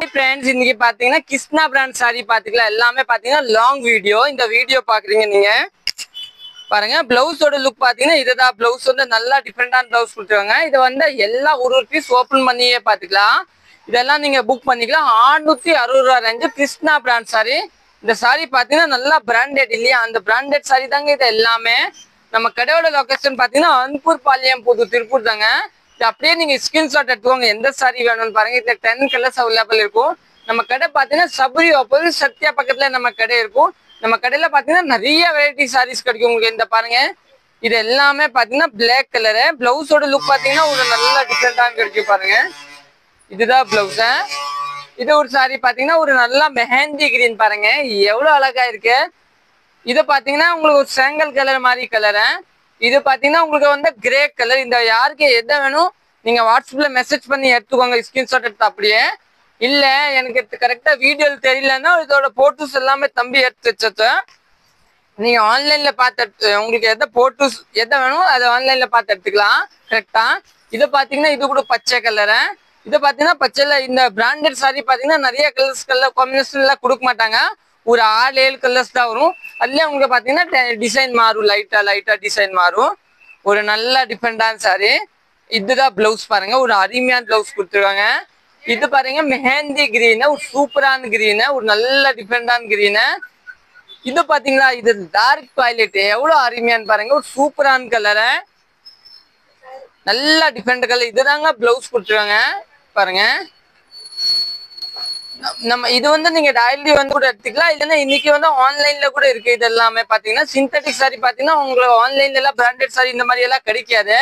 friends இன்னைக்கு பாத்தீங்கன்னா Krishna brand sorry பாத்தீங்களா எல்லாமே பாத்தீங்கன்னா லாங் வீடியோ இந்த வீடியோ பாக்குறீங்க நீங்க பாருங்க ப்ளவுஸோட லுக் பாத்தீங்கன்னா இதுதான் ப்ளவுஸ் வந்து நல்லா டிஃபரெண்டான ப்ளவுஸ் கொடுத்துருக்காங்க இது வந்து எல்லா ஒரு பீஸ் ஓபன் பண்ணியே பாத்துக்கலாம் இதெல்லாம் நீங்க புக் பண்ணிக்கலாம் 660 ரூபாய் ரேஞ்ச் கிருஷ்ணா பிராண்ட் சாரி இந்த சாரி பாத்தீங்கன்னா நல்லா பிராண்டட் இல்லையா அந்த பிராண்டட் சாரி தாங்க இது எல்லாமே நம்ம கடையோட லொகேஷன் பாத்தீங்கன்னா அன்பூர் பாளையம் புது திருப்பூர் தாங்க இது அப்படியே நீங்க ஸ்கிரீன்ஷாட் எடுத்துக்கோங்க எந்த சாரி வேணும்னு பாருங்க இதுல 10 கலர்ஸ் அவைலபிள் இருக்கும் நம்ம கடை பாத்தீங்கன்னா சபரி ஆப்போசிட் சத்யா பக்கத்துல நம்ம கடை இருக்கும் நம்ம கடையில பாத்தீங்கன்னா நிறைய வெரைட்டி சாரீஸ் கிடைக்கும் உங்களுக்கு இந்த பாருங்க இது எல்லாமே பாத்தீங்கன்னா பிளாக் கலரு பிளவுஸோட லுக் பாத்தீங்கன்னா ஒரு நல்ல டிஃபரெண்டா கிடைக்கும் பாருங்க இதுதான் பிளவுஸ் இது ஒரு சாரி பாத்தீங்கன்னா ஒரு நல்ல மெஹந்தி கிரீன் பாருங்க எவ்வளவு அழகா இருக்கு இது பாத்தீங்கன்னா உங்களுக்கு ஒரு சாங்கல் கலர் மாதிரி கலரு இது பாத்தீங்கன்னா உங்களுக்கு வந்து கிரே கலர் இந்த யாருக்கு எதை வேணும் நீங்க வாட்ஸ்அப்ல மெசேஜ் பண்ணி எடுத்துக்கோங்க ஸ்கிரீன்ஷாட் எடுத்து அப்படியே இல்ல எனக்கு கரெக்டா வீடியோ தெரியலன்னா இதோட போட்டோஸ் எல்லாமே தம்பி எடுத்து வச்சது நீங்க ஆன்லைன்ல பார்த்து உங்களுக்கு எதை போட்டோஸ் எதை வேணும் அதை ஆன்லைன்ல பார்த்து எடுத்துக்கலாம் கரெக்டா இது பாத்தீங்கன்னா இது கூட பச்சை கலரு இது பாத்தீங்கன்னா பச்சைல இந்த பிராண்டட் சாரி பாத்தீங்கன்னா நிறைய கலர் காம்பினேஷன்ல கொடுக்க மாட்டாங்க ஒரு 6-7 கலர்ஸ் தான் வரும் அதுல உங்களுக்கு பாத்தீங்கன்னா டிசைன் மாறும் லைட்டா டிசைன் மாறும் ஒரு நல்ல டிஃபரெண்டான சாரி இதுதான் பிளவுஸ் பாருங்க ஒரு அருமையான பிளவுஸ் கொடுத்துருக்காங்க இது பாருங்க மெஹந்தி கிரீன் ஒரு சூப்பரான கிரீன் ஒரு நல்ல டிஃபரெண்டான கிரீன் இது பாத்தீங்களா இது டார்க் வயலட் எவ்வளவு அருமையான்னு பாருங்க ஒரு சூப்பரான கலரு நல்ல டிஃபரெண்ட் கலர் இதுதாங்க பிளவுஸ் கொடுத்துருக்காங்க பாருங்க நம்ம இது வந்து நீங்க டெய்லி வந்து கூட எடுத்துக்கலாம் இல்லைன்னா இன்னைக்கு வந்து ஆன்லைன்ல கூட இருக்கு இது எல்லாமே பாத்தீங்கன்னா சிந்தட்டிக் சாரி பாத்தீங்கன்னா உங்களுக்கு ஆன்லைன்ல எல்லாம் பிராண்டட் சாரி இந்த மாதிரி எல்லாம் கிடைக்காது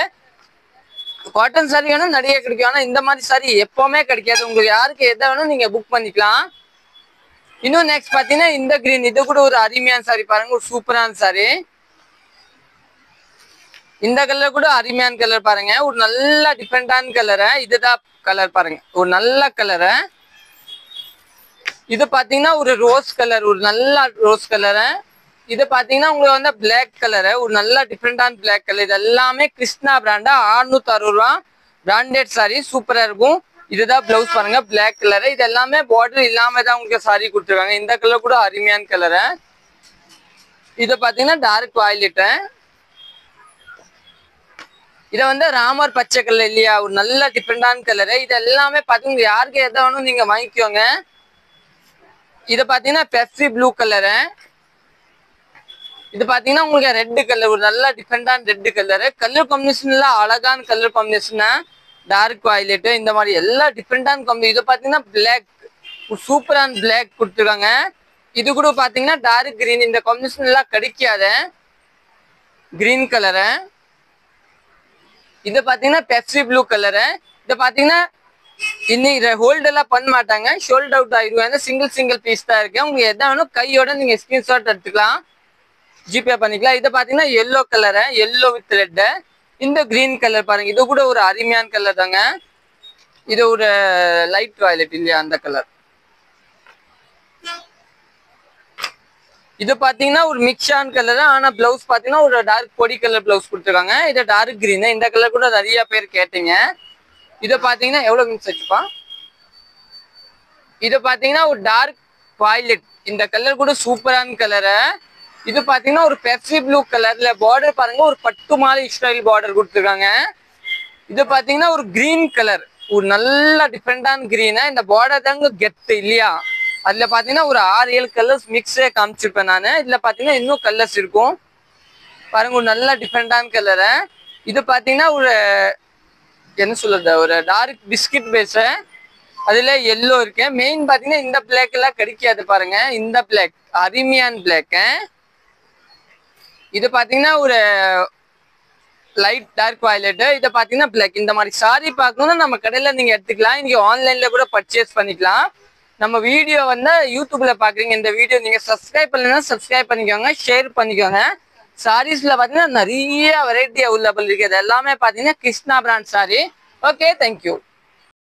காட்டன் சாரி வேணும் நிறைய கிடைக்கும் ஆனா இந்த மாதிரி சாரி எப்பவுமே கிடைக்காது உங்களுக்கு யாருக்கு எதை வேணும் நீங்க புக் பண்ணிக்கலாம் இன்னும் நெக்ஸ்ட் பாத்தீங்கன்னா இந்த கிரீன் இது கூட ஒரு அருமையான சாரி பாருங்க ஒரு சூப்பரான சாரி இந்த கலர் கூட அருமையான கலர் பாருங்க ஒரு நல்ல டிஃபரெண்டான கலரு இதுதான் கலர் பாருங்க ஒரு நல்ல கலரு இது பாத்தீங்கன்னா ஒரு ரோஸ் கலர் ஒரு நல்ல ரோஸ் கலரு இது பாத்தீங்கன்னா உங்களுக்கு வந்து பிளாக் கலரு ஒரு நல்ல டிஃபரெண்டான பிளாக் கலர் இது எல்லாமே கிருஷ்ணா பிராண்டா 660 ரூபாய் பிராண்டட் சாரி சூப்பரா இருக்கும் இதுதான் பிளவுஸ் பாருங்க பிளாக் கலரு இது எல்லாமே பார்டர் இல்லாம தான் உங்களுக்கு சாரி கொடுத்துருக்காங்க இந்த கலர் கூட அருமையான கலரு இது பாத்தீங்கன்னா டார்க் வயலட் இதை வந்து ராமர் பச்சை கலர் இல்லையா ஒரு நல்ல டிஃபரெண்டான கலரு இது எல்லாமே பாத்தீங்கன்னா யாருக்கு எதை வேணும் நீங்க வாங்கிக்கோங்க இது பாத்தீங்கன்னா பெப்சி ப்ளூ கலரு இது பாத்தீங்கன்னா உங்களுக்கு ரெட் கலர் ஒரு நல்ல டிஃபரெண்டான ரெட் கலரு கலர் காம்பினேஷன்ல அழகான கலர் காம்பினேஷன் டார்க் வயலட் இந்த மாதிரி எல்லா டிஃபரெண்டான காம்பினேஷன் இது பாத்தீங்கன்னா பிளாக் சூப்பரான பிளாக் கொடுத்துருக்காங்க இது கூட பாத்தீங்கன்னா டார்க் கிரீன் இந்த காம்பினேஷன் எல்லாம் கிடைக்காத கிரீன் கலரு இது பாத்தீங்கன்னா பெப்சி ப்ளூ கலரு இது பாத்தீங்கன்னா இன்னைக்கு ஹோல்ட் எல்லாம் பண்ண மாட்டாங்க ஷோல்ட் அவுட் ஆயிடுவாங்க சிங்கிள் பீஸ் தான் இருக்கு உங்களுக்கு எதை வேணும் கையோட நீங்க ஸ்கிரீன்ஷாட் எடுத்துக்கலாம் ஜிபே பண்ணிக்கலாம் இதை பாத்தீங்கன்னா yellow colour yellow with red இந்த கிரீன் கலர் பாருங்க இது கூட ஒரு அருமையான கலர் தாங்க இது ஒரு லைட் வயலட் இல்லையா அந்த கலர் இது பாத்தீங்கன்னா ஒரு மிக்ஸான கலர் ஆனா பிளவுஸ் பாத்தீங்கன்னா ஒரு டார்க் பொடி கலர் பிளவுஸ் கொடுத்துருக்காங்க இது டார்க் கிரீன் இந்த கலர் கூட நிறைய பேர் கேட்டீங்க இதை பாத்தீங்கன்னா எவ்வளவு மிக்ஸ் வச்சுப்பா இது பாத்தீங்கன்னா ஒரு டார்க் வயலட் இந்த கலர் கூட சூப்பரான கலரு இது பாத்தீங்கன்னா ஒரு பெப்சி ப்ளூ கலர்ல பார்டர் பாருங்க ஒரு பட்டு மாலை ஸ்டைல் பார்டர் கொடுத்துருக்காங்க இது பாத்தீங்கன்னா ஒரு கிரீன் கலர் ஒரு நல்ல டிஃபரெண்டான கிரீன் இந்த பார்டர் தாங்க கெத்து இல்லையா அதுல பாத்தீங்கன்னா ஒரு 6-7 கலர்ஸ் மிக்ஸே காமிச்சிருப்பேன் நானு இதுல பாத்தீங்கன்னா இன்னும் கலர்ஸ் இருக்கும் பாருங்க ஒரு நல்ல டிஃபரெண்டான கலரு இது பாத்தீங்கன்னா ஒரு என்ன சொல்றது ஒரு டார்க் பிஸ்கட் பேஸ் அதுல எல்லோ இருக்கு மெயின் பாத்தீங்கன்னா இந்த பிளாக் எல்லாம் கிடைக்காது பாருங்க இந்த பிளாக் அருமையான பிளாக் இது பாத்தீங்கன்னா ஒரு லைட் டார்க் வயலட் இதை பாத்தீங்கன்னா பிளாக் இந்த மாதிரி சாரி பார்க்கணும்னா நம்ம கடையில நீங்க எடுத்துக்கலாம் இன்னைக்கு ஆன்லைன்ல கூட பர்ச்சேஸ் பண்ணிக்கலாம் நம்ம வீடியோ வந்து யூடியூப்ல பாக்குறீங்க இந்த வீடியோ நீங்க சப்ஸ்கிரைப் பண்ணலன்னா சப்ஸ்கிரைப் பண்ணிக்கோங்க ஷேர் பண்ணிக்கோங்க சாரீஸ்ல பாத்தீங்கன்னா நிறைய வெரைட்டி அவைலபிள் இருக்கு இது எல்லாமே பாத்தீங்கன்னா Krishna brand sorry okay thank you